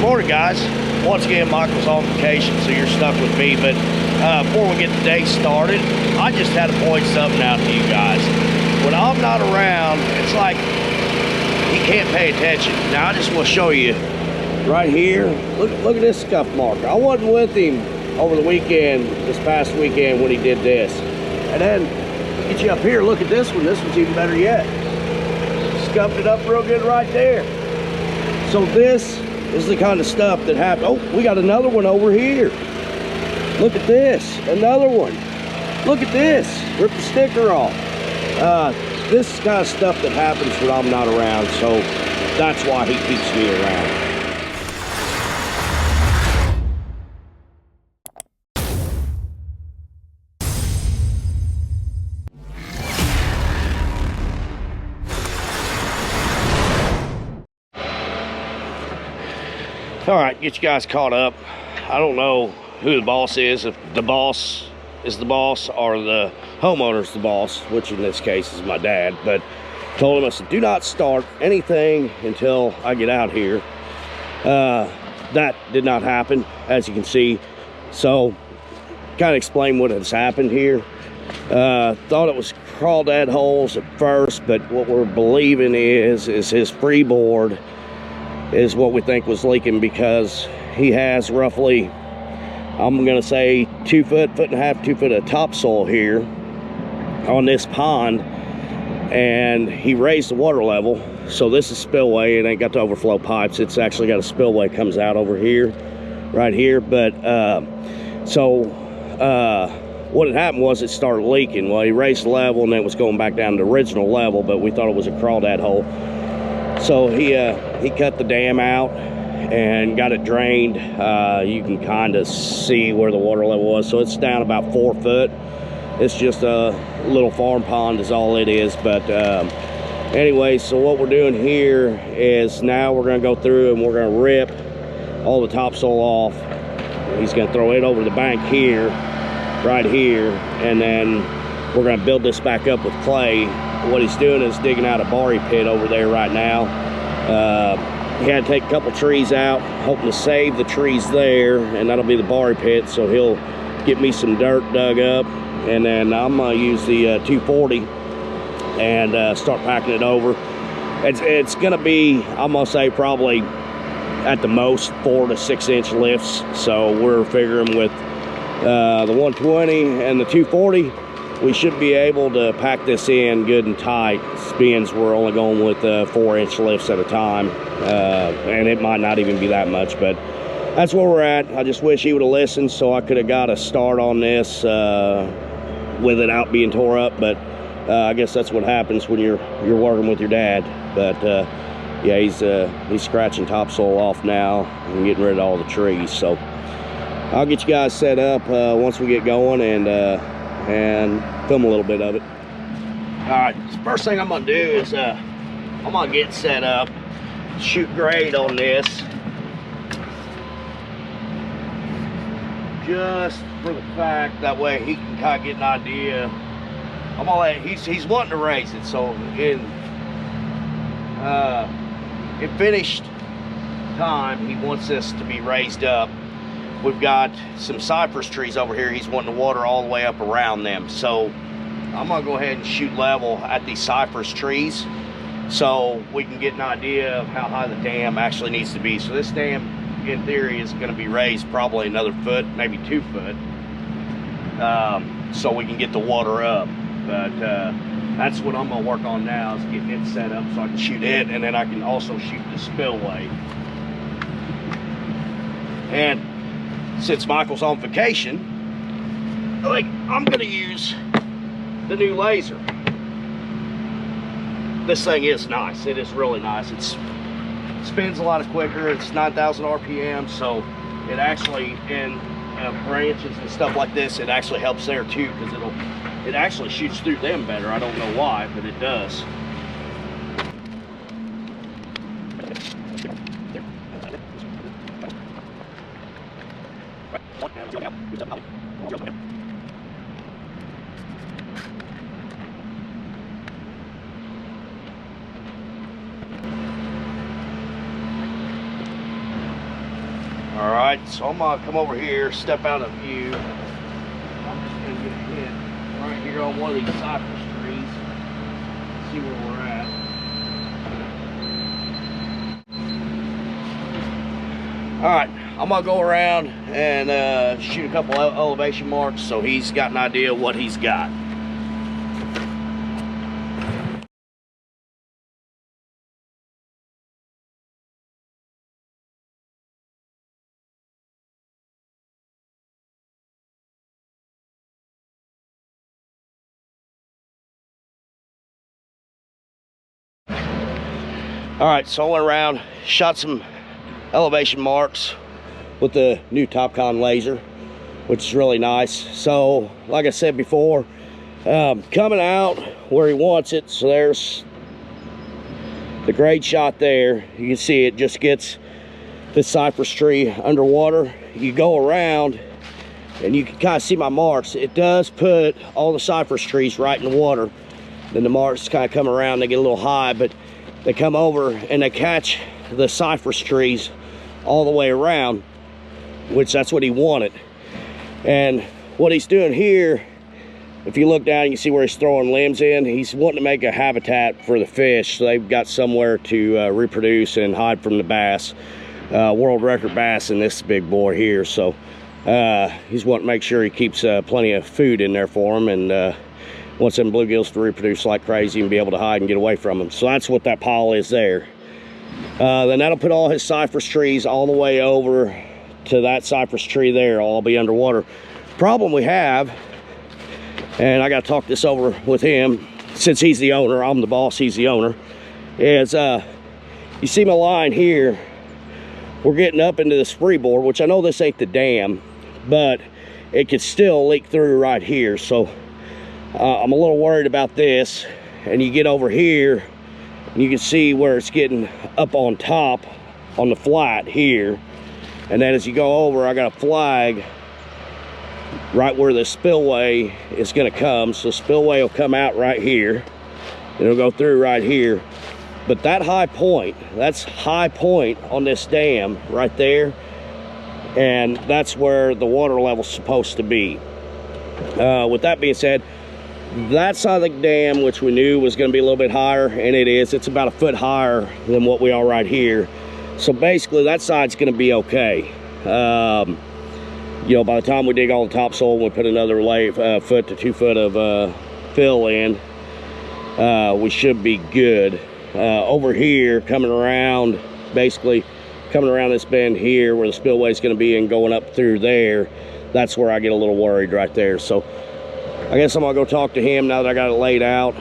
Morning, guys. Once again, Michael's on vacation, so you're stuck with me. But before we get the day started, I just had to point something out to you guys. When I'm not around, it's like he can't pay attention. Now, I just want to show you right here. Look at this scuff marker. I wasn't with him over the weekend, this past weekend, when he did this. And then get you up here. Look at this one. This one's even better yet. Scuffed it up real good right there. So this is the kind of stuff that happens. Oh, we got another one over here. Look at this, another one. Look at this, rip the sticker off. This is kind of stuff that happens when I'm not around, so that's why he keeps me around. All right, get you guys caught up. I don't know who the boss is, if the boss is the boss or the homeowner's the boss, which in this case is my dad. But told him, I said, do not start anything until I get out here. That did not happen, as you can see. So, kind of explain what has happened here. Thought it was crawdad holes at first, but what we're believing is his freeboard is what we think was leaking, because he has roughly, I'm gonna say 2 foot, 2 foot of topsoil here on this pond, and he raised the water level. So this is spillway. It ain't got the overflow pipes. It's actually got a spillway comes out over here, right here. But what had happened was it started leaking. Well, he raised the level and then it was going back down to the original level, but we thought it was a crawdad hole. So he cut the dam out and got it drained. You can kind of see where the water level was. So it's down about 4 foot. It's just a little farm pond is all it is. But anyway, so what we're doing here is now we're going to go through and we're going to rip all the topsoil off. He's going to throw it over the bank here, right here, and then we're going to build this back up with clay. What he's doing is digging out a barry pit over there right now. He had to take a couple trees out, hoping to save the trees there, and that'll be the barry pit. So he'll get me some dirt dug up, and then I'm gonna use the 240 and start packing it over. It's gonna be, I'm gonna say, probably at the most 4 to 6 inch lifts. So we're figuring with the 120 and the 240, we should be able to pack this in good and tight, being we're only going with 4 inch lifts at a time. And it might not even be that much, but that's where we're at. I just wish he would have listened, so I could have got a start on this with it out being tore up. But I guess that's what happens when you're working with your dad. But yeah, he's scratching topsoil off now and getting rid of all the trees. So I'll get you guys set up once we get going and film a little bit of it. All right, so first thing I'm gonna do is I'm gonna get set up, shoot grade on this, just for the fact that way he can kind of get an idea. I'm gonna let, he's wanting to raise it, so in finished time he wants this to be raised up. We've got some cypress trees over here. He's wanting to water all the way up around them. So I'm gonna go ahead and shoot level at these cypress trees so we can get an idea of how high the dam actually needs to be. So this dam, in theory, is gonna be raised probably another foot, maybe 2 foot, so we can get the water up. But that's what I'm gonna work on now, is getting it set up so I can shoot it, and then I can also shoot the spillway. And since Michael's on vacation, I'm gonna use the new laser. This thing is nice. It is really nice. It spins a lot quicker. It's 9,000 RPM, so it actually, in branches and stuff like this, it actually helps there too, because it actually shoots through them better. I don't know why, but it does. All right, so I'm gonna come over here, step out of view. I'm just gonna get a hit right here on one of these cypress trees. See where we're at. All right, I'm gonna go around and shoot a couple elevation marks so he's got an idea of what he's got. All right, so I went around, shot some elevation marks with the new Topcon laser, which is really nice. So, like I said before, coming out where he wants it, so there's the grade shot there. You can see it just gets the cypress tree underwater. You go around and you can kind of see my marks. It does put all the cypress trees right in the water. Then the marks kind of come around, they get a little high, but they come over and they catch the cypress trees all the way around, which that's what he wanted. And what he's doing here, if you look down, you can see where he's throwing limbs in. He's wanting to make a habitat for the fish, so they've got somewhere to reproduce and hide from the bass. World record bass in this big boy here, so he's wanting to make sure he keeps plenty of food in there for them, and wants them bluegills to reproduce like crazy and be able to hide and get away from them. So that's what that pile is there. Then that'll put all his cypress trees all the way over to that cypress tree there. All be underwater. Problem we have, and I got to talk this over with him since he's the owner, I'm the boss, he's the owner, is you see my line here, we're getting up into the spree bore, which I know this ain't the dam, but it could still leak through right here. So I'm a little worried about this. And you get over here and you can see where it's getting up on top on the flat here, and then as you go over, I got a flag right where the spillway is going to come. So spillway will come out right here, it'll go through right here, but that high point, that's high point on this dam right there, and that's where the water level's supposed to be. With that being said, that side of the dam, which we knew was going to be a little bit higher, and it is, it's about a foot higher than what we are right here. So basically that side's going to be okay. You know, by the time we dig all the topsoil, we put another foot to 2 foot of fill in, we should be good. Over here, coming around, basically coming around this bend here where the spillway is going to be and going up through there, that's where I get a little worried right there. So I guess I'm gonna go talk to him now that I got it laid out.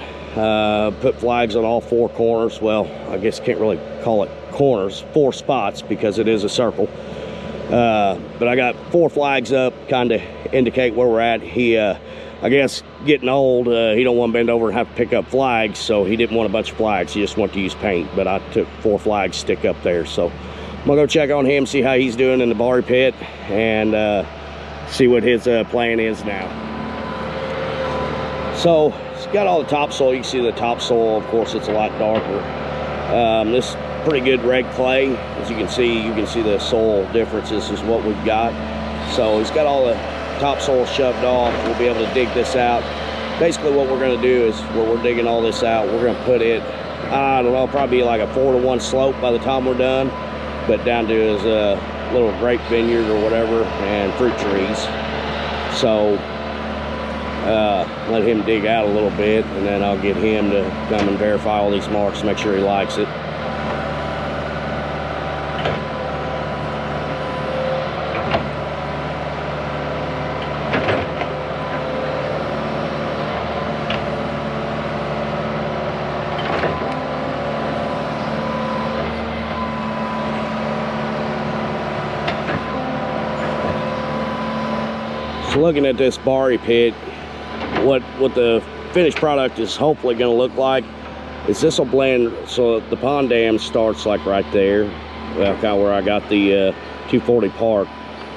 Put flags on all 4 corners. Well, I guess can't really call it corners, 4 spots, because it is a circle. But I got 4 flags up, kind of indicate where we're at. He, I guess, getting old, he don't want to bend over and have to pick up flags, so he didn't want a bunch of flags. He just wanted to use paint, but I took 4 flags stick up there. So I'm gonna go check on him, see how he's doing in the Barry pit, and see what his plan is now. So it's got all the topsoil. You can see the topsoil, of course, it's a lot darker. This is pretty good red clay. As you can see the soil differences is what we've got. So he's got all the topsoil shoved off. We'll be able to dig this out. Basically what we're going to do is, where we're digging all this out, we're going to put it, I don't know, probably like a 4-to-1 slope by the time we're done, but down to his little grape vineyard or whatever, and fruit trees. So let him dig out a little bit, and then I'll get him to come and verify all these marks, make sure he likes it. So looking at this Barry pit, what the finished product is hopefully going to look like is this will blend. So the pond dam starts like right there, well, kind of where I got the 240 Park,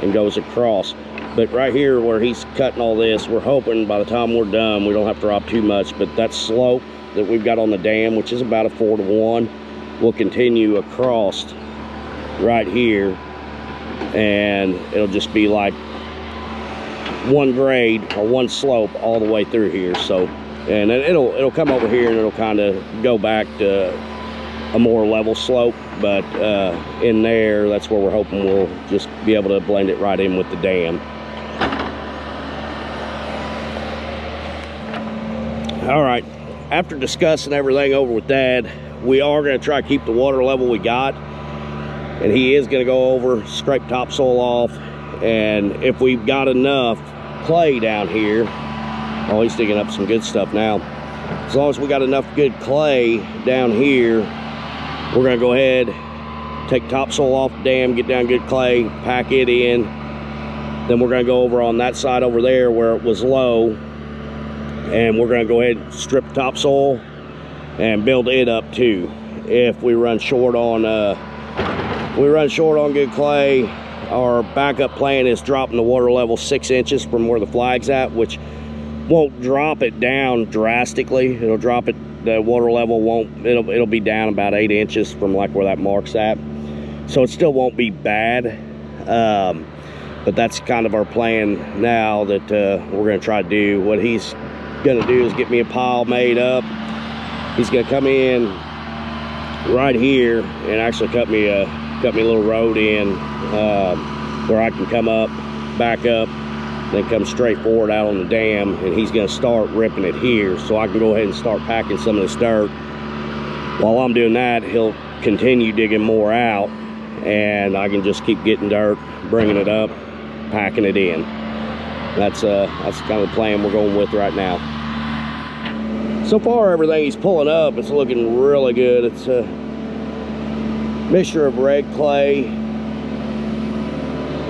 and goes across. But right here where he's cutting all this, we're hoping by the time we're done we don't have to drop too much, but that slope that we've got on the dam, which is about a 4-to-1, will continue across right here and it'll just be like one grade or one slope all the way through here. So, and it'll come over here and it'll kind of go back to a more level slope, but in there, that's where we're hoping we'll just be able to blend it right in with the dam. All right, after discussing everything over with Dad, we are going to try to keep the water level we got, and he is going to go over, scrape topsoil off, and if we've got enough clay down here, oh, he's digging up some good stuff now. As long as we got enough good clay down here, we're going to go ahead, take topsoil off the dam, get down good clay, pack it in. Then we're going to go over on that side over there where it was low, and we're going to go ahead and strip topsoil and build it up too. If we run short on good clay, our backup plan is dropping the water level 6 inches from where the flag's at, which won't drop it down drastically. It'll drop it, the water level won't, it'll be down about 8 inches from like where that mark's at. So it still won't be bad. But that's kind of our plan now that we're going to try to do. What he's going to do is get me a pile made up. He's going to come in right here and actually cut me a little road in where I can come up, back up, then come straight forward out on the dam, and he's going to start ripping it here so I can go ahead and start packing some of this dirt. While I'm doing that, he'll continue digging more out, and I can just keep getting dirt, bringing it up, packing it in. That's kind of the plan we're going with right now. So far, everything he's pulling up, it's looking really good. It's a mixture of red clay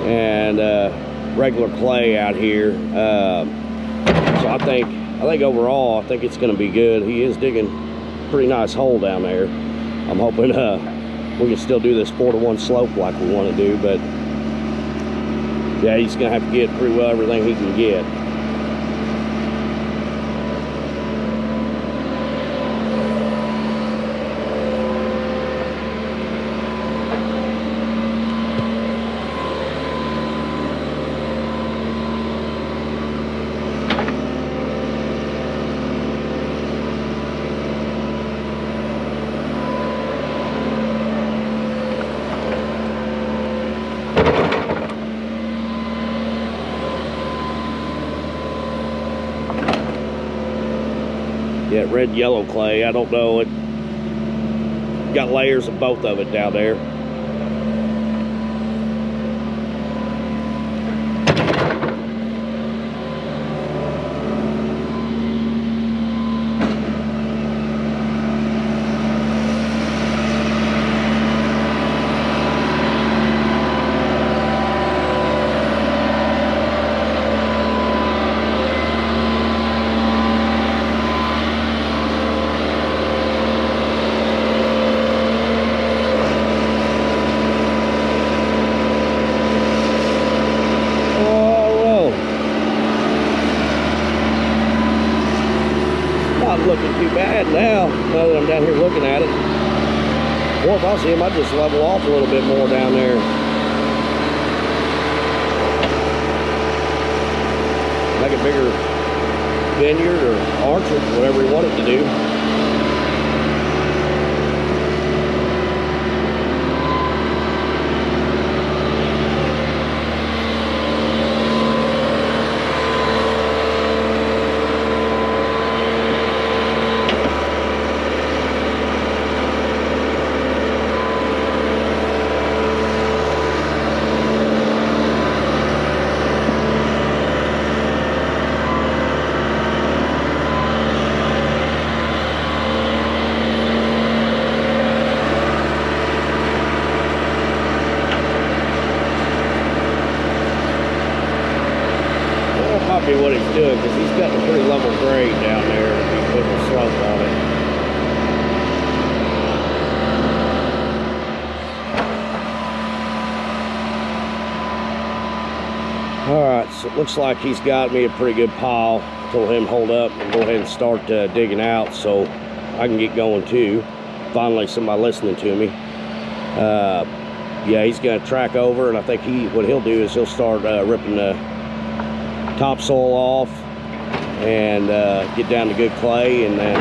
and regular clay out here. So I think overall, I think it's going to be good. He is digging a pretty nice hole down there. I'm hoping we can still do this 4-to-1 slope like we want to do, but yeah, he's going to have to get pretty well everything he can get. Yeah, red yellow clay, I don't know, it got layers of both of it down there. Looking too bad now that I'm down here looking at it. Well, if I see him, I'd just level off a little bit more down there. Make a bigger vineyard or orchard, whatever you want it to do. Be what he's doing, because he's got a pretty level grade down there and he's putting a slope on it. Alright, so it looks like he's got me a pretty good pile. Told him hold up and go ahead and start digging out so I can get going too. Finally somebody listening to me. yeah, he's going to track over, and I think what he'll do is he'll start ripping the topsoil off and get down to good clay, and then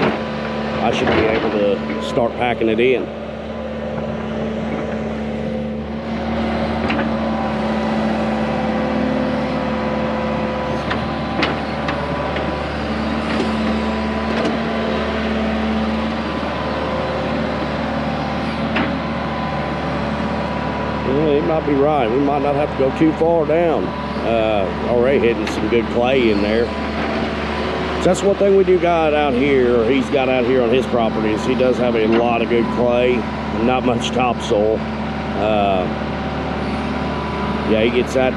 I should be able to start packing it in. He might be right. We might not have to go too far down. Already hitting some good clay in there. So that's one thing we do got out here, or he's got out here on his property, is he does have a lot of good clay and not much topsoil. Yeah, he gets down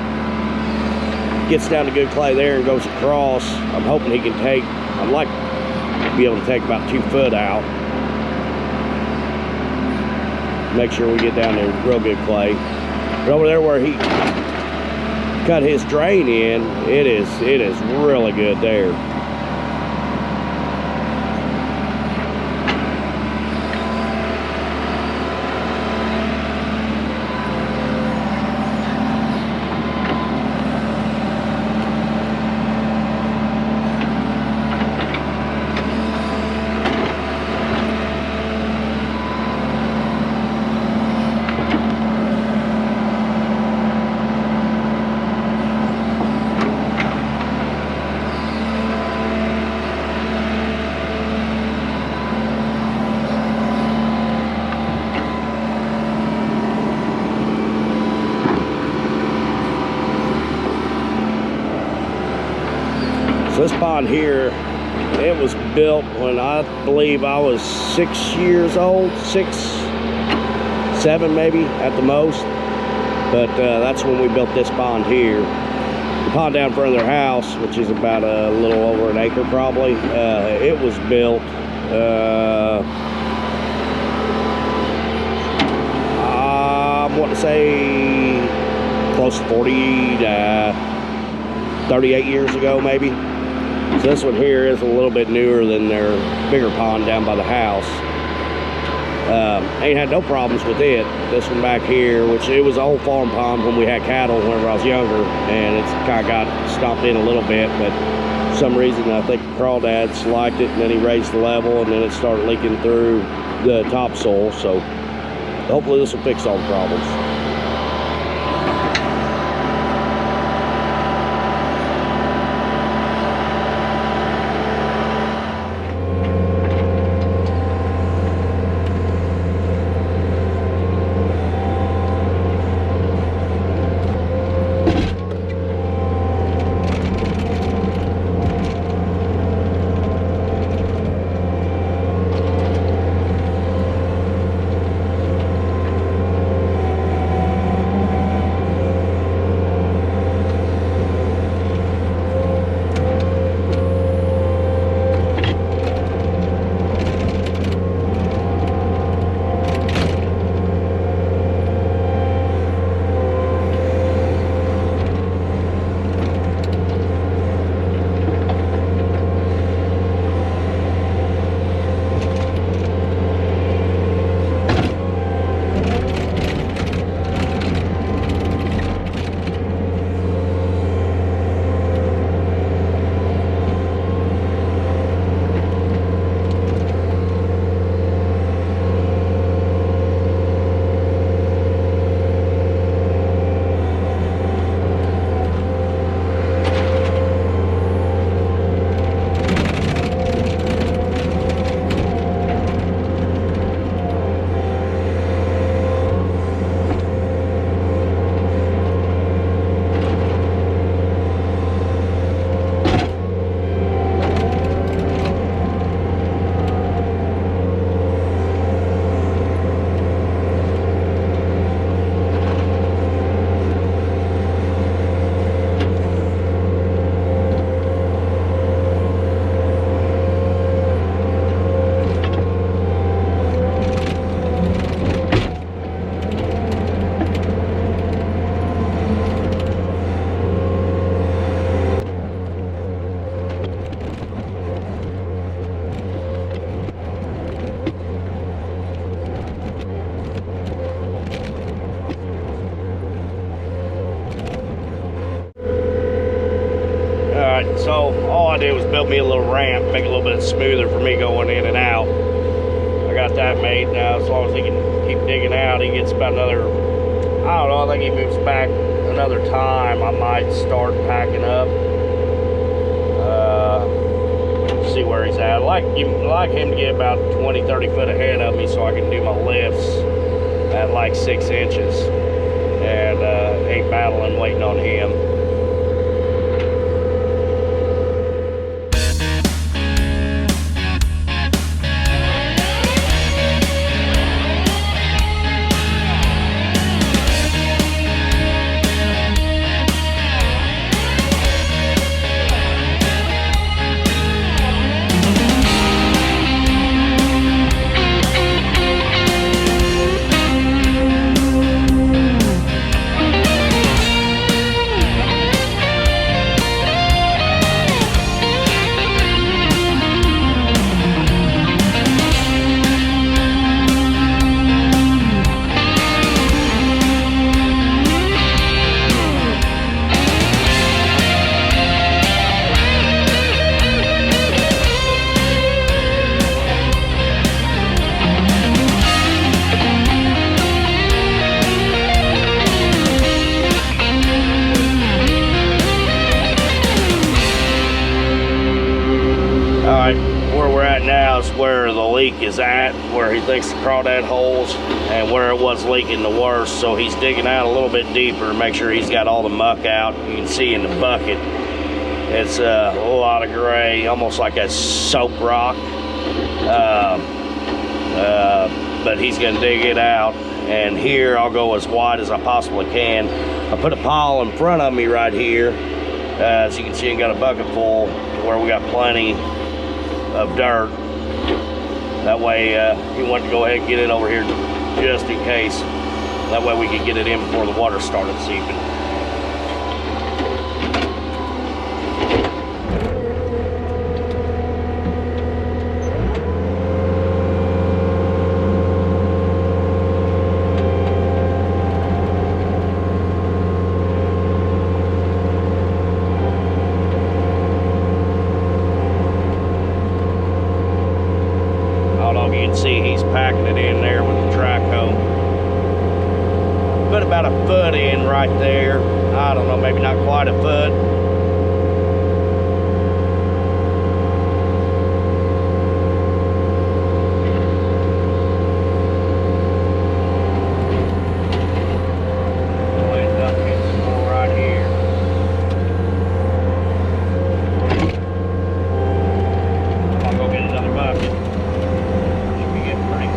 to good clay there and goes across. I'm hoping he can take, I'd like to be able to take about 2 foot out. Make sure we get down to real good clay. But over there where he cut his drain in, it is really good there. This pond here, it was built when I believe I was 6 years old, 6, 7 maybe at the most. But that's when we built this pond here. The pond down in front of their house, which is about a little over an acre probably, it was built I want to say close to 38 years ago maybe. So this one here is a little bit newer than their bigger pond down by the house. Ain't had no problems with it. This one back here, which it was an old farm pond when we had cattle whenever I was younger, and it's kind of got stomped in a little bit, but for some reason I think crawdads liked it, and then he raised the level, and then it started leaking through the topsoil. So hopefully this will fix all the problems. So all I did was build me a little ramp, make it a little bit smoother for me going in and out. I got that made. Now as long as he can keep digging out, he gets about another, I don't know, I think he moves back another time, I might start packing up. See where he's at. I like him to get about 20-30 foot ahead of me so I can do my lifts at like 6 inches and ain't battling waiting on him. Where we're at now is where the leak is at, where he thinks the crawdad holes and where it was leaking the worst. So he's digging out a little bit deeper to make sure he's got all the muck out. You can see in the bucket, it's a lot of gray, almost like a soap rock. But he's gonna dig it out. And here I'll go as wide as I possibly can. I put a pile in front of me right here. As you can see, I got a bucket full where we got plenty of dirt. That way he wanted to go ahead and get it over here just in case. That way we could get it in before the water started seeping. You can see he's packing it in there with the track hoe. Put about a foot in right there. I don't know, maybe not quite a foot. Go ahead and dump in some more right here. I'll go get another bucket.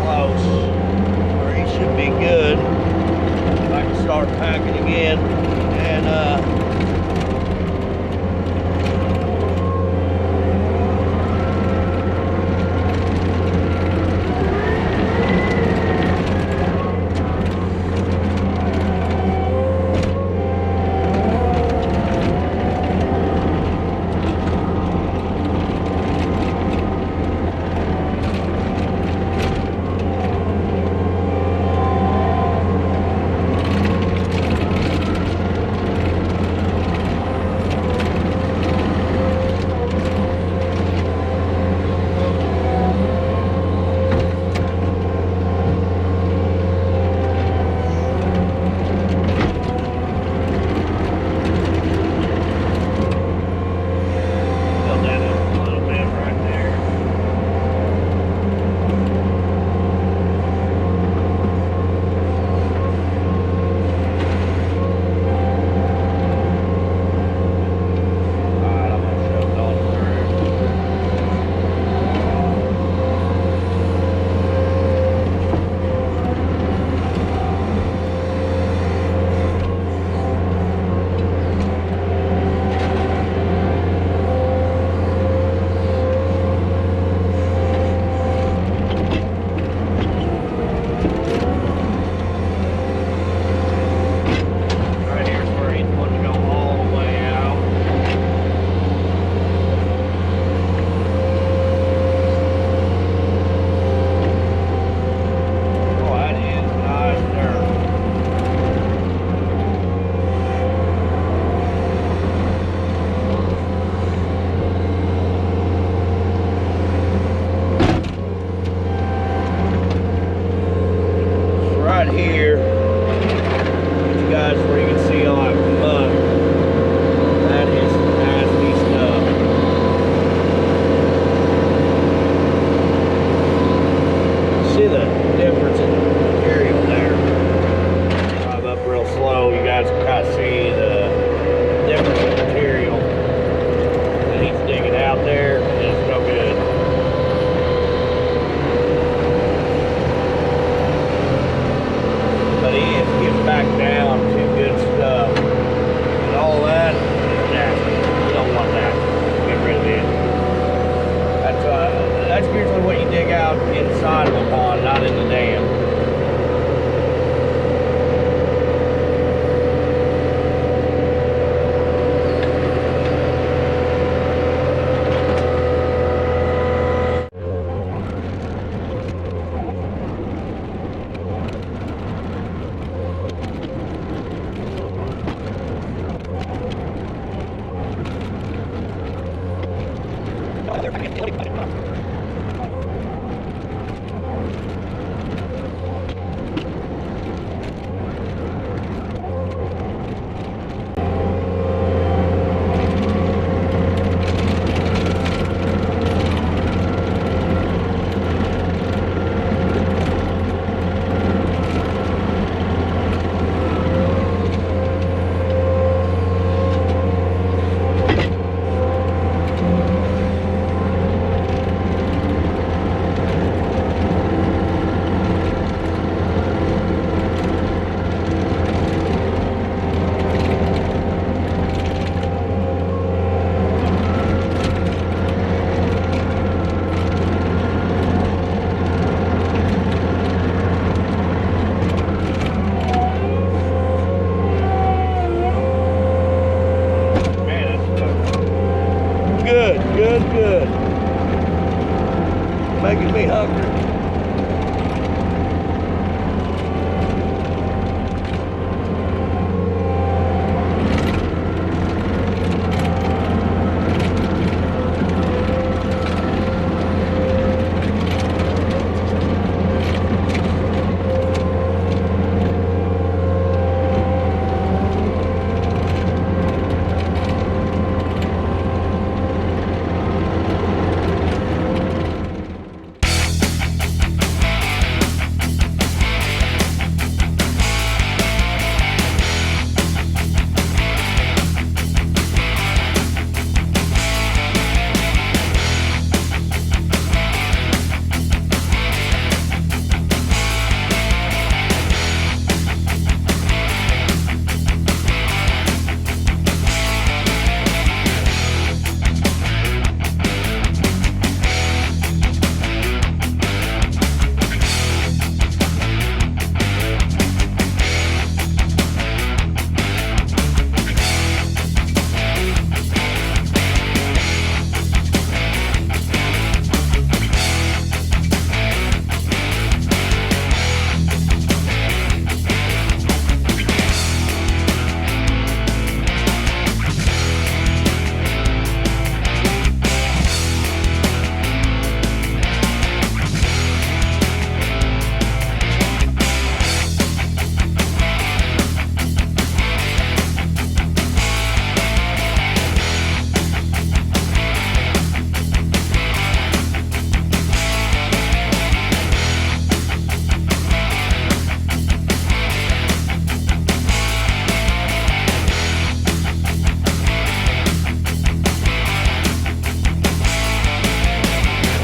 Where he should be good. I can start packing again and guys can kind of see the difference in material that he's digging out there. It's no good. But he is getting back down to good stuff. And all that is nasty. You don't want that. Get rid of it. That's usually what you dig out inside of a pond, not in the dam. Good. Making me hungry.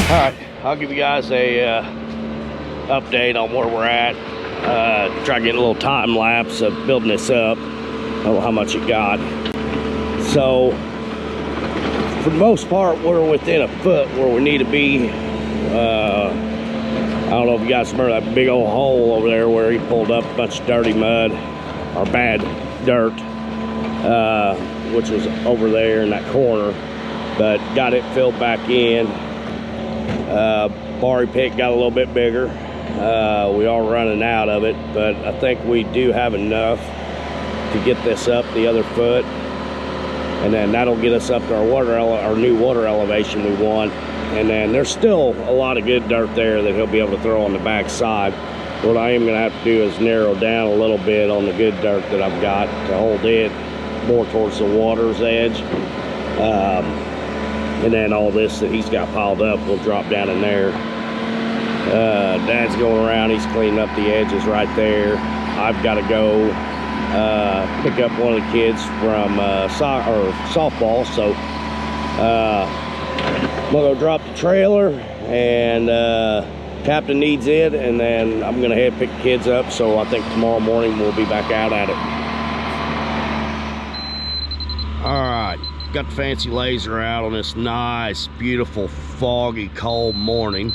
All right, I'll give you guys a update on where we're at. Try to get a little time lapse of building this up. I don't know how much it got. So, for the most part, we're within a foot where we need to be. I don't know if you guys remember that big old hole over there where he pulled up a bunch of dirty mud, or bad dirt, which was over there in that corner, but got it filled back in. Barry pit got a little bit bigger. We are running out of it, but I think we do have enough to get this up the other foot, and then that'll get us up to our new water elevation we want. And then there's still a lot of good dirt there that he'll be able to throw on the back side. What I am going to have to do is narrow down a little bit on the good dirt that I've got to hold it more towards the water's edge. And then all this that he's got piled up will drop down in there. Dad's going around, he's cleaning up the edges right there. I've got to go pick up one of the kids from softball. So I'm gonna go drop the trailer, and Captain needs it, and then I'm gonna head pick the kids up. So I think tomorrow morning we'll be back out at it. All right, got the fancy laser out on this nice, beautiful, foggy, cold morning.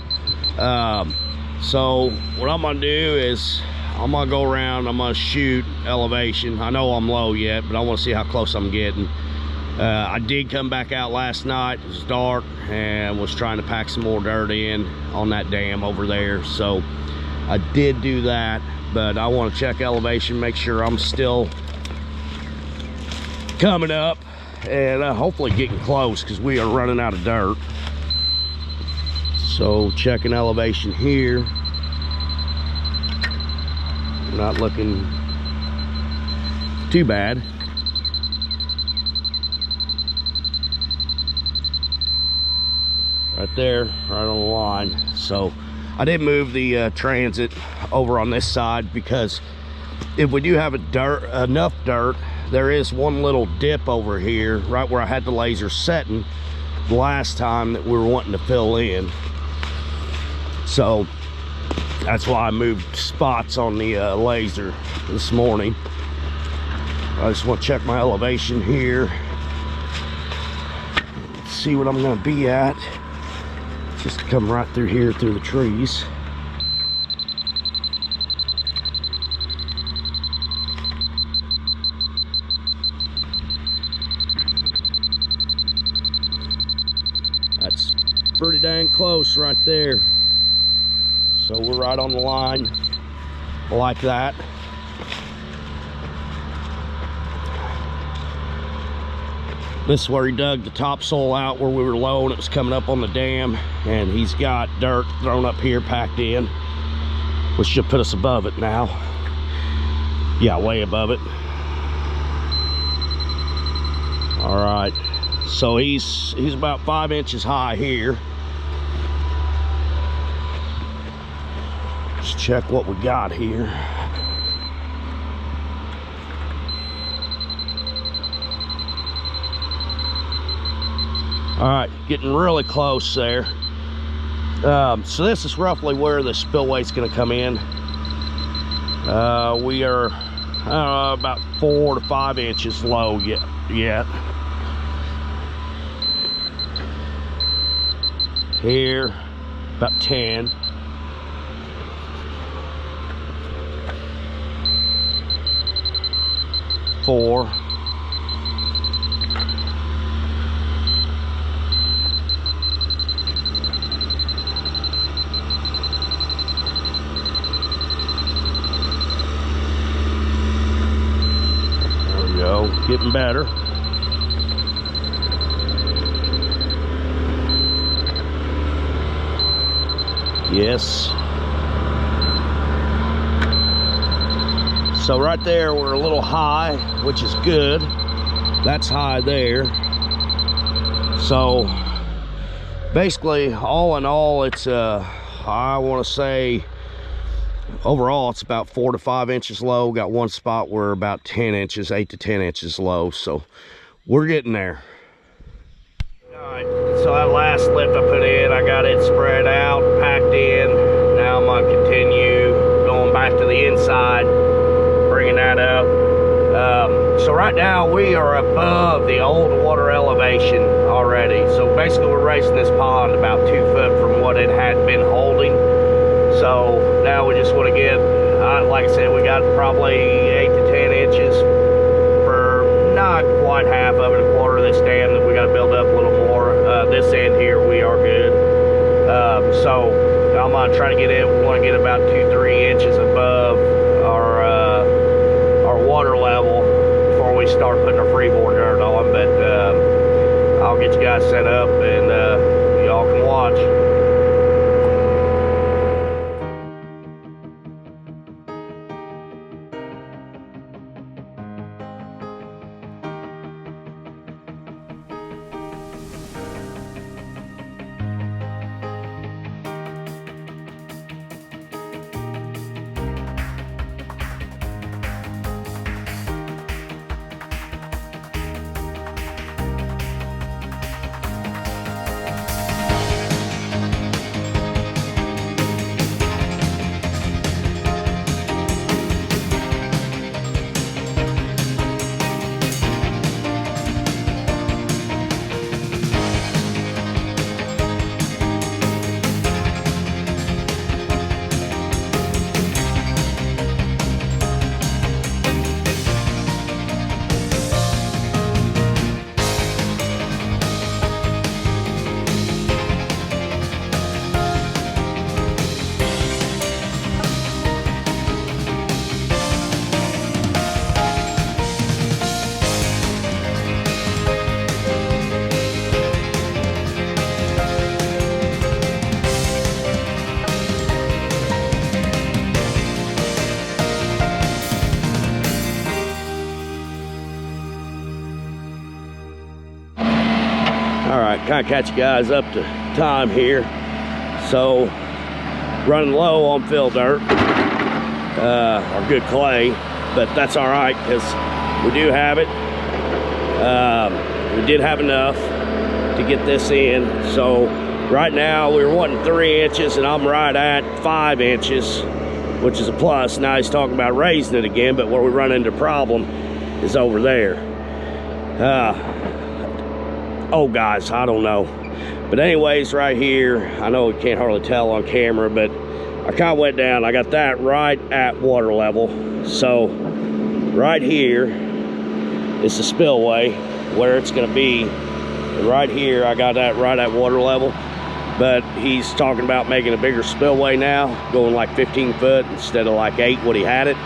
So what I'm gonna do is I'm gonna go around, I'm gonna shoot elevation. I know I'm low yet, but I want to see how close I'm getting. I did come back out last night. It was dark and was trying to pack some more dirt in on that dam over there. So I did do that, but I want to check elevation, make sure I'm still coming up, and hopefully getting close, because we are running out of dirt. So checking elevation here, not looking too bad. Right there, right on the line. So I did move the transit over on this side, because if we do have enough dirt, there is one little dip over here right where I had the laser setting the last time that we were wanting to fill in. So that's why I moved spots on the laser this morning. I just want to check my elevation here, see what I'm going to be at. Just come right through here through the trees. That's pretty dang close right there. So we're right on the line like that. This is where he dug the topsoil out where we were low and it was coming up on the dam, and he's got dirt thrown up here packed in, which should put us above it now. Yeah, way above it. All right, so he's about 5 inches high here. Let's check what we got here. All right, getting really close there. So this is roughly where the spillway is going to come in. We are about 4 to 5 inches low yet. Here, about 10. Four. There we go, getting better. Yes. So right there, we're a little high, which is good. That's high there. So basically, all in all, it's I want to say overall it's about 4 to 5 inches low. Got one spot where about 10 inches, 8 to 10 inches low. So we're getting there. All right, so that last lift I put in, I got it spread out, packed in. Now I'm gonna continue going back to the inside, bringing that up. So right now we are above the old water elevation already. So basically we're raising this pond about 2 foot from what it had been holding. So now we just want to get, like I said, we got probably 8 to 10 inches for not quite half of it, a quarter of this dam that we got to build up a little more. This end here we are good. So I'm gonna try to get it. We want to get about 2-3 inches above our water level before we start putting our freeboard dirt on. But I'll get you guys set up and y'all can watch. All right, kind of catch you guys up to time here. So, running low on fill dirt, or good clay, but that's all right because we do have it. We did have enough to get this in. So right now we were wanting 3 inches and I'm right at 5 inches, which is a plus. Now he's talking about raising it again, but where we run into a problem is over there. Oh guys, I don't know. But anyways, right here, I know you can't hardly tell on camera, but I kind of went down. I got that right at water level. So right here is the spillway where it's going to be. And right here, I got that right at water level. But he's talking about making a bigger spillway now, going like 15 foot instead of like 8 what he had it.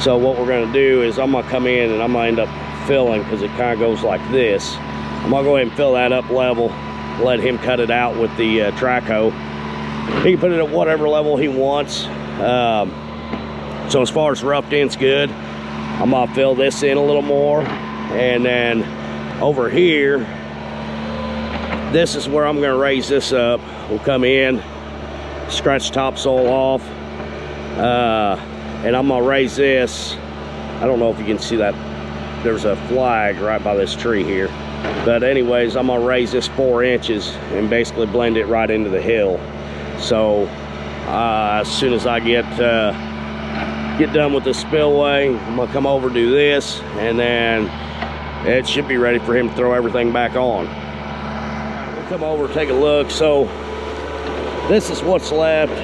So what we're going to do is I'm going to come in and I'm going to end up filling, because it kind of goes like this. I'm going to go ahead and fill that up level, let him cut it out with the track hoe. He can put it at whatever level he wants. So as far as roughed in's good, I'm going to fill this in a little more. And then over here, this is where I'm going to raise this up. We'll come in, scratch topsoil off, and I'm going to raise this. I don't know if you can see that. There's a flag right by this tree here. But anyways, I'm going to raise this 4 inches and basically blend it right into the hill. So as soon as I get done with the spillway, I'm going to come over, do this, and then it should be ready for him to throw everything back on. We'll come over, take a look. So this is what's left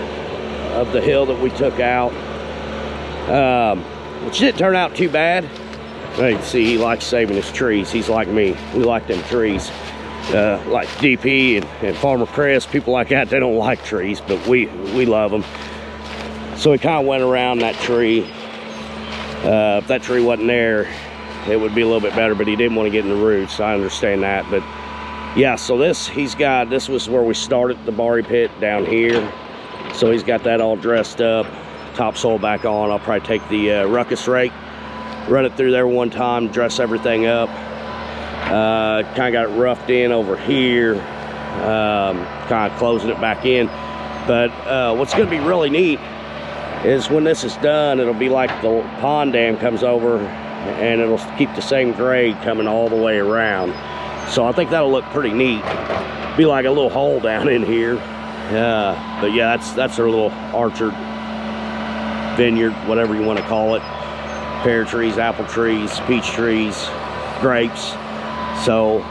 of the hill that we took out, which didn't turn out too bad. You can see he likes saving his trees. He's like me. We like them trees. Like DP and Farmer Chris, people like that, they don't like trees, but we love them. So he kind of went around that tree. If that tree wasn't there, it would be a little bit better, but he didn't want to get in the roots. I understand that. But yeah, so this was where we started the Barry pit down here. So he's got that all dressed up, topsoil back on. I'll probably take the ruckus rake, run it through there one time, dress everything up. Kind of got it roughed in over here, kind of closing it back in. But what's going to be really neat is when this is done, it'll be like the pond dam comes over and it'll keep the same grade coming all the way around. So I think that'll look pretty neat. Be like a little hole down in here. But yeah, that's our little orchard, vineyard, whatever you want to call it. Pear trees, apple trees, peach trees, grapes. So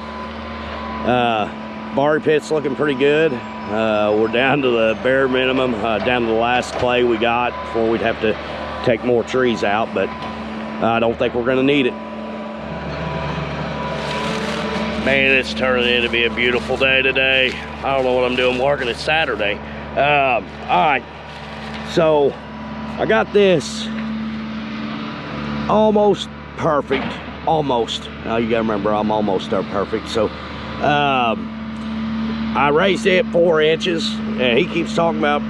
Barry pit's looking pretty good. We're down to the bare minimum, down to the last clay we got before we'd have to take more trees out, but I don't think we're going to need it. Man, it's turning in to be a beautiful day today. I don't know what I'm doing working. It's Saturday. All right, so I got this almost perfect. Almost. Now you gotta remember, I'm almost perfect. So I raised it 4 inches, and he keeps talking about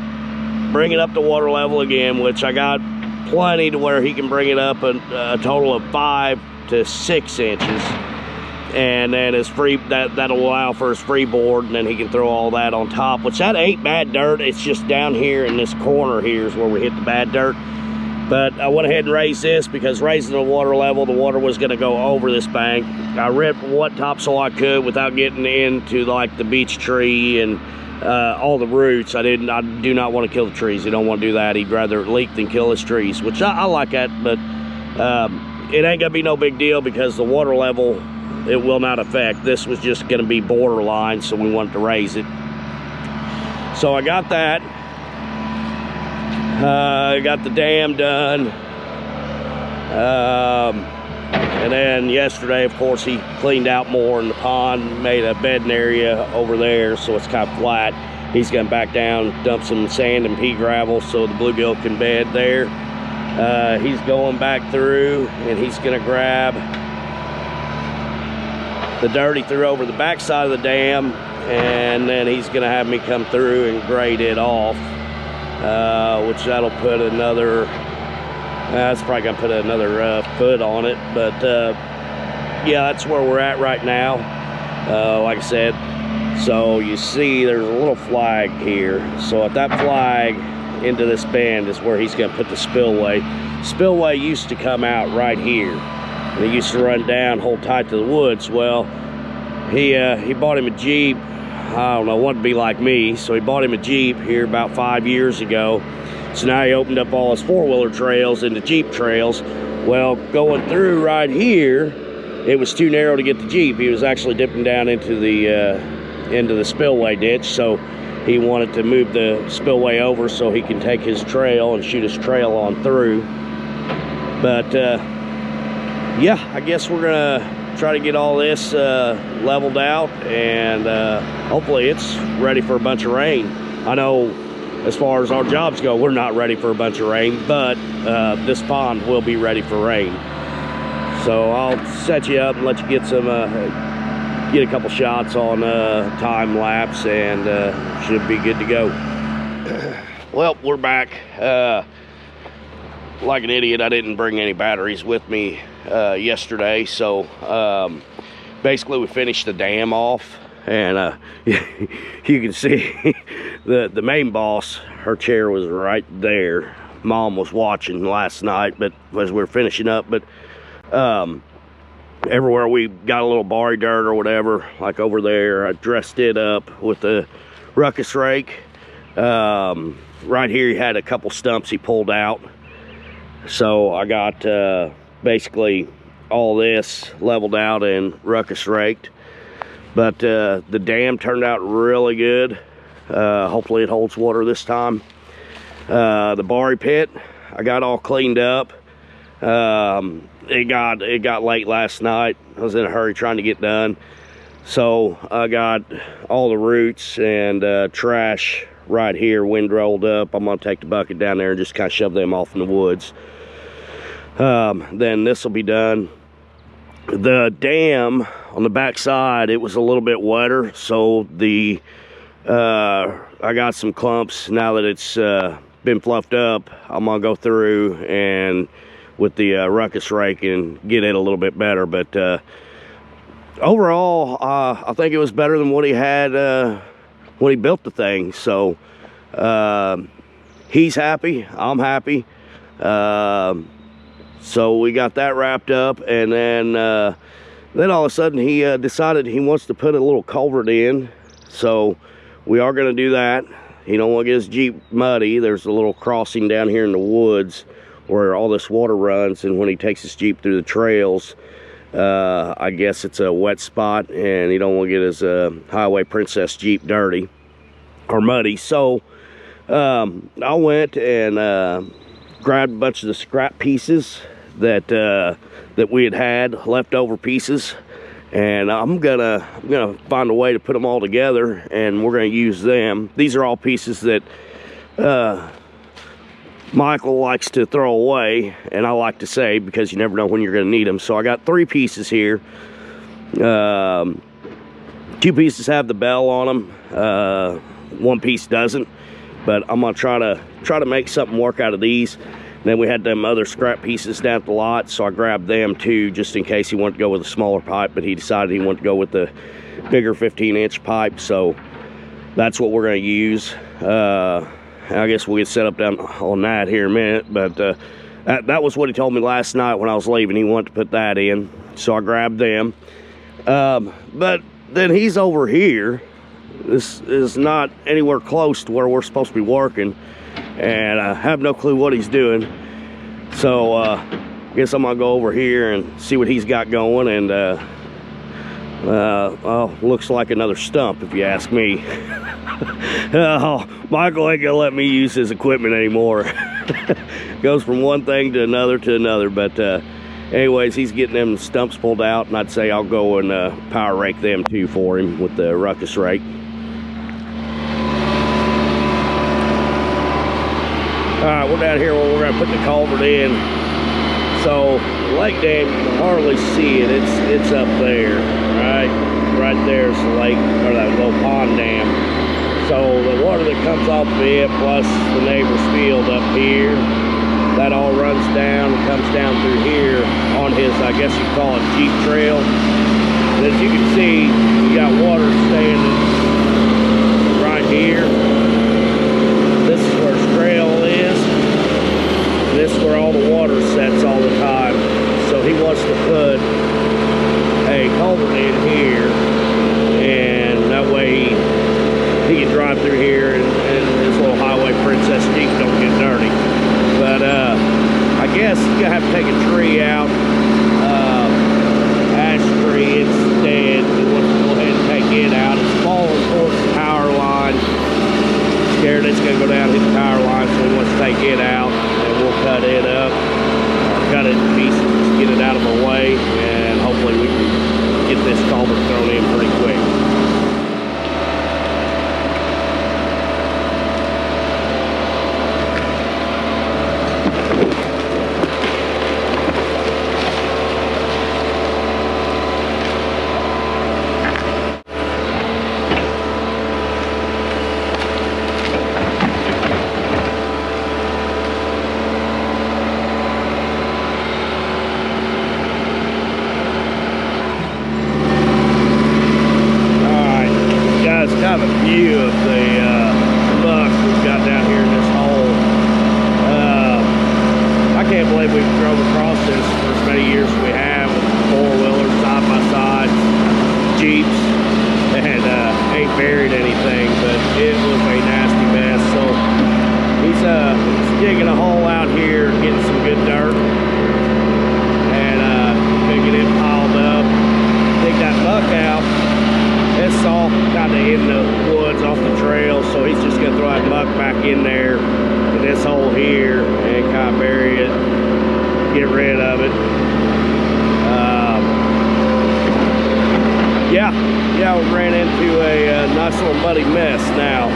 bringing up the water level again, which I got plenty to where he can bring it up a total of 5 to 6 inches. And then his that'll allow for his freeboard, and then he can throw all that on top, which that ain't bad dirt. It's just down here in this corner here is where we hit the bad dirt. But I went ahead and raised this because raising the water level, the water was going to go over this bank. I ripped what topsoil I could without getting into like the beech tree and all the roots. I do not want to kill the trees. He don't want to do that. He'd rather leak than kill his trees, which I like that. But it ain't going to be no big deal because the water level, it will not affect. This was just going to be borderline, so we wanted to raise it. So I got that. Got the dam done. And then yesterday, of course, he cleaned out more in the pond, made a bedding area over there so it's kind of flat. He's going back down, dump some sand and pea gravel so the bluegill can bed there. He's going back through and he's going to grab the dirt he threw over the back side of the dam, and then he's going to have me come through and grade it off. Which that'll put another, that's probably gonna put another foot on it, but yeah, that's where we're at right now. like I said. So you see there's a little flag here. So at that flag into this bend is where he's going to put the spillway. Spillway used to come out right here, and it used to run down, hold tight to the woods. Well, he bought him a Jeep. I don't know what to be like me, so he bought him a Jeep here about 5 years ago. So now he opened up all his four-wheeler trails into Jeep trails. Well, going through right here, it was too narrow to get the Jeep. He was actually dipping down into the spillway ditch, so he wanted to move the spillway over so he can take his trail and shoot his trail on through. But yeah, I guess we're gonna try to get all this leveled out, and hopefully it's ready for a bunch of rain. I know as far as our jobs go, we're not ready for a bunch of rain, but this pond will be ready for rain. So I'll set you up and let you get some get a couple shots on time lapse, and should be good to go. Well, we're back. Like an idiot, I didn't bring any batteries with me yesterday, so basically we finished the dam off, and you can see the main boss, her chair was right there. Mom was watching last night, but as we were finishing up, but everywhere we got a little barry dirt or whatever, like over there, I dressed it up with the ruckus rake. Right here he had a couple stumps he pulled out, so I got basically all this leveled out and ruckus raked. But the dam turned out really good. Hopefully it holds water this time. The barry pit, I got all cleaned up. It got late last night. I was in a hurry trying to get done, so I got all the roots and trash right here wind rolled up. I'm gonna take the bucket down there and just kind of shove them off in the woods. Then this will be done. The dam on the back side, it was a little bit wetter, so the I got some clumps. Now that it's been fluffed up, I'm gonna go through and with the ruckus rake and get it a little bit better. But overall, I think it was better than what he had when he built the thing. So he's happy, I'm happy. So we got that wrapped up, and then all of a sudden he decided he wants to put a little culvert in. So we are going to do that. He don't want to get his Jeep muddy. There's a little crossing down here in the woods where all this water runs, and when he takes his Jeep through the trails, I guess it's a wet spot, and he don't want to get his Highway Princess Jeep dirty or muddy. So I went and grabbed a bunch of the scrap pieces that we had leftover pieces, and I'm gonna find a way to put them all together, and we're gonna use them. These are all pieces that Michael likes to throw away, and I like to save because you never know when you're gonna need them. So I got 3 pieces here. 2 pieces have the bell on them. 1 piece doesn't, but I'm gonna try to make something work out of these. Then we had them other scrap pieces down at the lot, so I grabbed them too, just in case he wanted to go with a smaller pipe, but he decided he wanted to go with the bigger 15-inch pipe, so that's what we're going to use. I guess we'll get set up down on that here in a minute, but that was what he told me last night when I was leaving. He wanted to put that in, so I grabbed them. But then he's over here. This is not anywhere close to where we're supposed to be working, and I have no clue what he's doing. So I guess I'm gonna go over here and see what he's got going, and well, looks like another stump if you ask me. Oh, Michael ain't gonna let me use his equipment anymore. Goes from one thing to another, but anyways, he's getting them stumps pulled out, and I'd say I'll go and power rake them too for him with the ruckus rake. Alright, we're down here where we're going to put the culvert in. So, the lake dam, you can hardly see it. It's up there, right? Right there's the lake, or that little pond dam. So, the water that comes off of it, plus the neighbor's field up here, that all runs down and comes down through here on his, I guess you call it, Jeep trail. And As you can see, you got water standing right here. This is where his trail is. This is where all the water sets all the time. So he wants to put a culvert in here, and that way he can drive through here and his little highway princess Jeep don't get dirty. But I guess you're gonna have to take a tree out, ash tree. It's dead. He wants to go ahead and take it out. It's falling towards the power line. Scared it's gonna go down and hit the power line, so he wants to take it out, and we'll cut it up, or cut it in pieces, get it out of the way, and hopefully we can get this culvert thrown in pretty quick. Kind of a view of the muck we've got down here in this hole. I can't believe we've drove across this for as many years as we have, with four-wheelers, side-by-sides, Jeeps, and ain't buried anything, but it was a nasty mess. So he's digging a hole out here, getting some good dirt, and gonna get it piled up, dig that muck out. It's all kind of in the woods off the trail, so he's just gonna throw that muck back in there in this hole here and kind of bury it, get rid of it. Yeah, we ran into a nice little muddy mess now.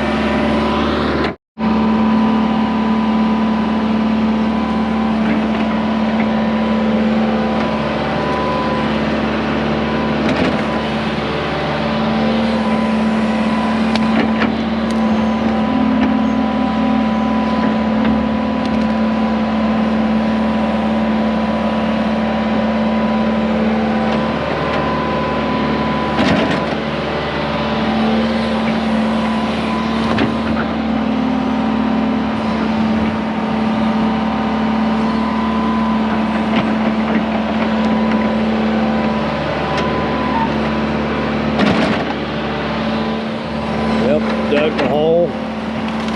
Dug the hole.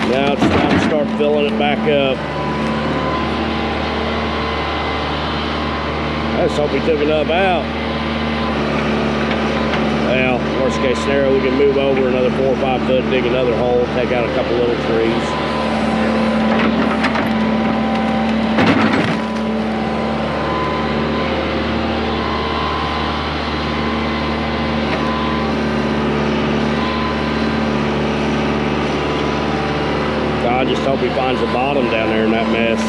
Now it's time to start filling it back up. I just hope we took enough out. Well, worst case scenario, we can move over another 4 or 5 foot, dig another hole, take out a couple little trees. I just hope he finds the bottom down there in that mess.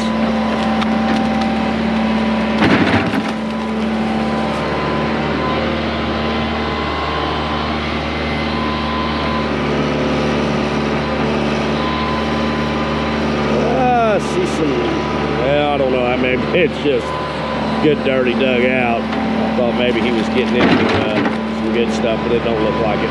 I see some, well, I don't know, I mean, it's just good dirty dug out. I thought maybe he was getting into some good stuff, but it don't look like it.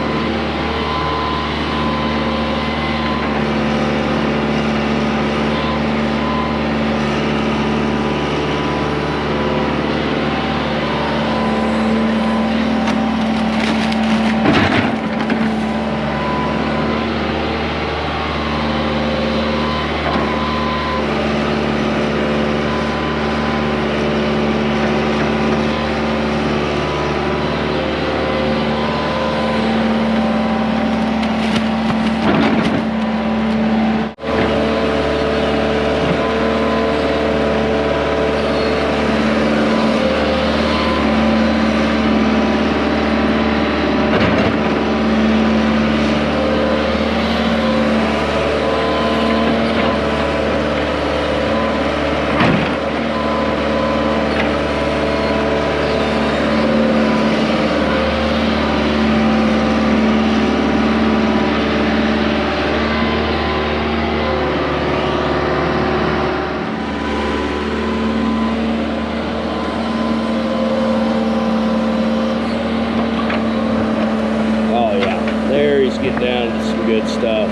getting down to some good stuff.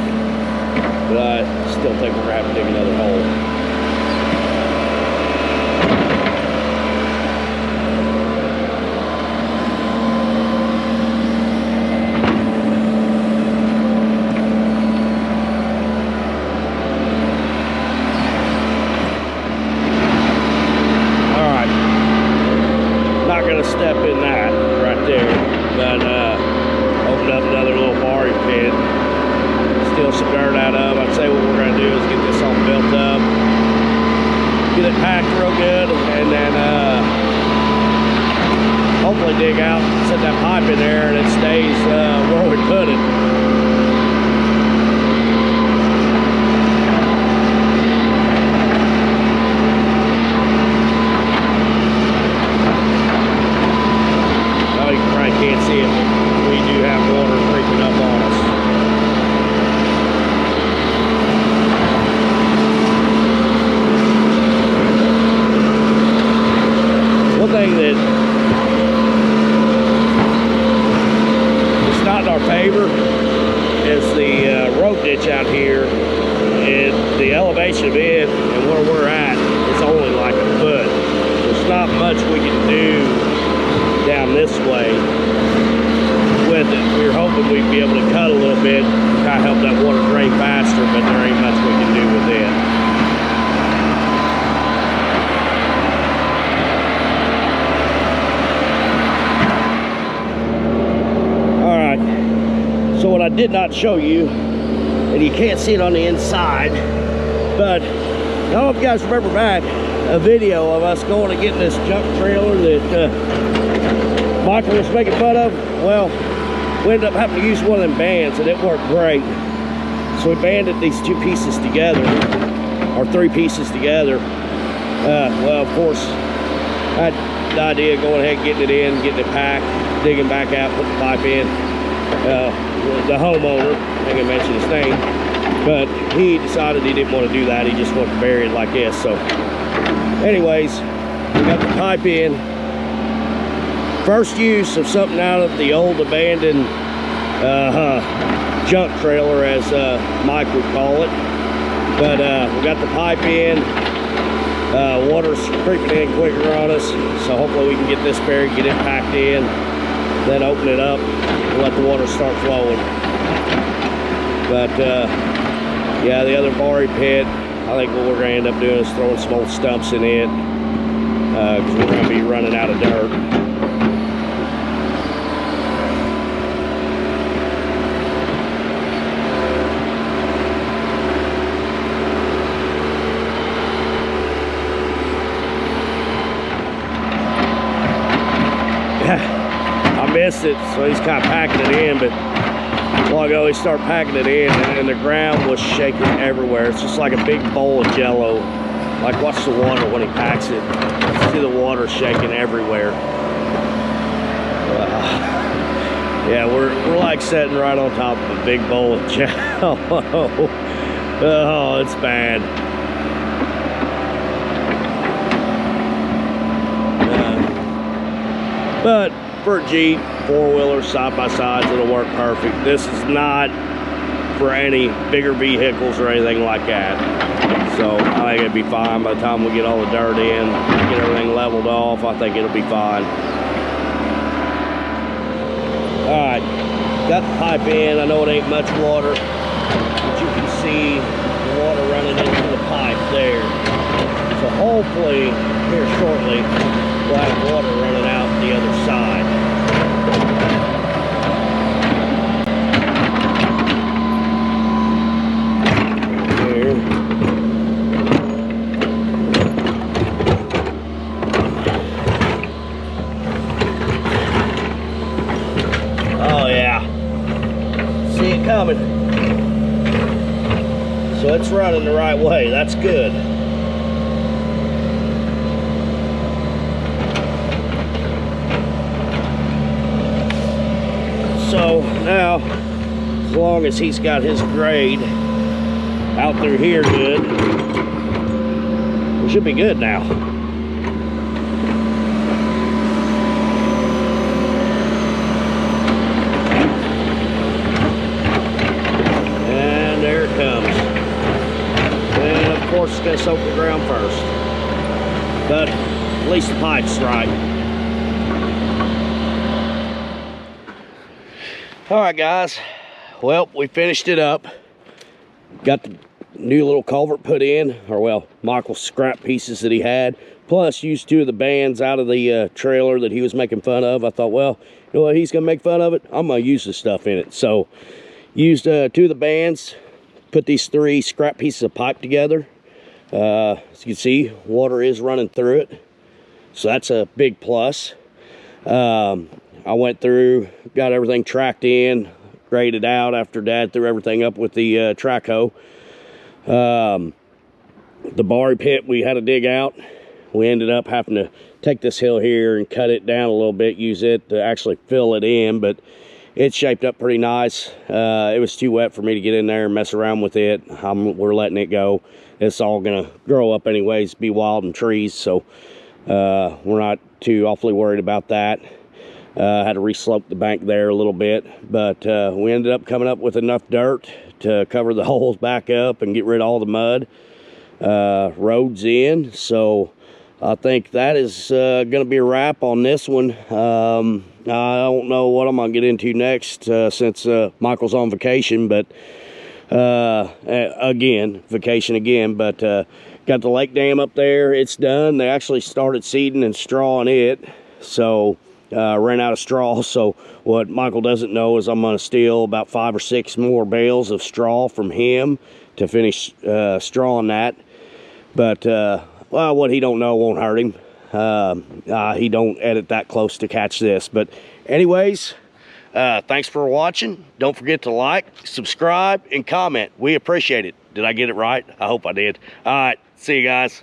But I still think we're gonna have to dig another hole. Step in that right there, but opened up another little barring pit, steal some dirt out of. I'd say what we're going to do is get this all built up, get it packed real good, and then hopefully dig out, set that pipe in there, and it stays where we put it. Can't see it, but we do have water creeping up on us. One thing that is not in our favor is the rope ditch out here. The elevation of it and where we're at is only like a foot. There's not much we can do down this way with it. We were hoping we'd be able to cut a little bit, try to help that water drain faster, but there ain't much we can do with it. Alright, so what I did not show you, and you can't see it on the inside, but I don't know if you guys remember back a video of us going and getting this junk trailer that Michael was making fun of. Well, we ended up having to use one of them bands, and it worked great. So we banded these two pieces together, or three pieces together. Well, of course, I had the idea of going ahead and getting it in, getting it packed, digging back out, putting the pipe in. The homeowner, I think I mentioned his name, but he decided he didn't want to do that. He just wanted to bury it like this. So anyways, we got the pipe in. First use of something out of the old abandoned junk trailer, as Mike would call it. But we got the pipe in. Water's creeping in quicker on us, so hopefully we can get this buried, get it packed in, then open it up and let the water start flowing. But yeah, the other barry pit, I think what we're going to end up doing is throwing some old stumps in it, because we're going to be running out of dirt. I missed it, so he's kind of packing it in, but a while ago he started packing it in, and the ground was shaking everywhere. It's just like a big bowl of jello. Like, watch the water when he packs it. See the water shaking everywhere. Yeah, we're like sitting right on top of a big bowl of jello. Oh, it's bad. But for a Jeep, four-wheeler, side-by-sides, it'll work perfect. This is not for any bigger vehicles or anything like that. So I think it'll be fine by the time we get all the dirt in, get everything leveled off. I think it'll be fine. All right, got the pipe in. I know it ain't much water, but you can see the water running into the pipe there. So hopefully, here shortly, we'll have water running out the other side. Here. Oh yeah, see it coming. So it's running the right way, that's good. So now, as long as he's got his grade out through here good, we should be good now. course, it's going to soak the ground first. But at least the pipe's right. All right, guys. Well, we finished it up. Got the new little culvert put in, or well, Michael's scrap pieces that he had. Plus, used 2 of the bands out of the trailer that he was making fun of. I thought, well, you know what, he's going to make fun of it. I'm going to use the stuff in it. So, used 2 of the bands, put these 3 scrap pieces of pipe together. As you can see, water is running through it. So, that's a big plus. I went through, got everything tracked in, graded out after Dad threw everything up with the track hoe. The Barry pit we had to dig out. We ended up having to take this hill here and cut it down a little bit, use it to actually fill it in, but it shaped up pretty nice. It was too wet for me to get in there and mess around with it. We're letting it go. It's all gonna grow up anyways, be wild and trees, so we're not too awfully worried about that. Had to reslope the bank there a little bit, but we ended up coming up with enough dirt to cover the holes back up and get rid of all the mud. Roads in, so I think that is going to be a wrap on this one. I don't know what I'm going to get into next since Michael's on vacation, but vacation again, but got the lake dam up there. It's done. They actually started seeding and strawing it, so ran out of straw. So what Michael doesn't know is I'm going to steal about 5 or 6 more bales of straw from him to finish strawing that. But well, what he don't know won't hurt him. He don't edit that close to catch this. But anyways, thanks for watching. Don't forget to like, subscribe, and comment. We appreciate it. Did I get it right? I hope I did. All right, see you guys.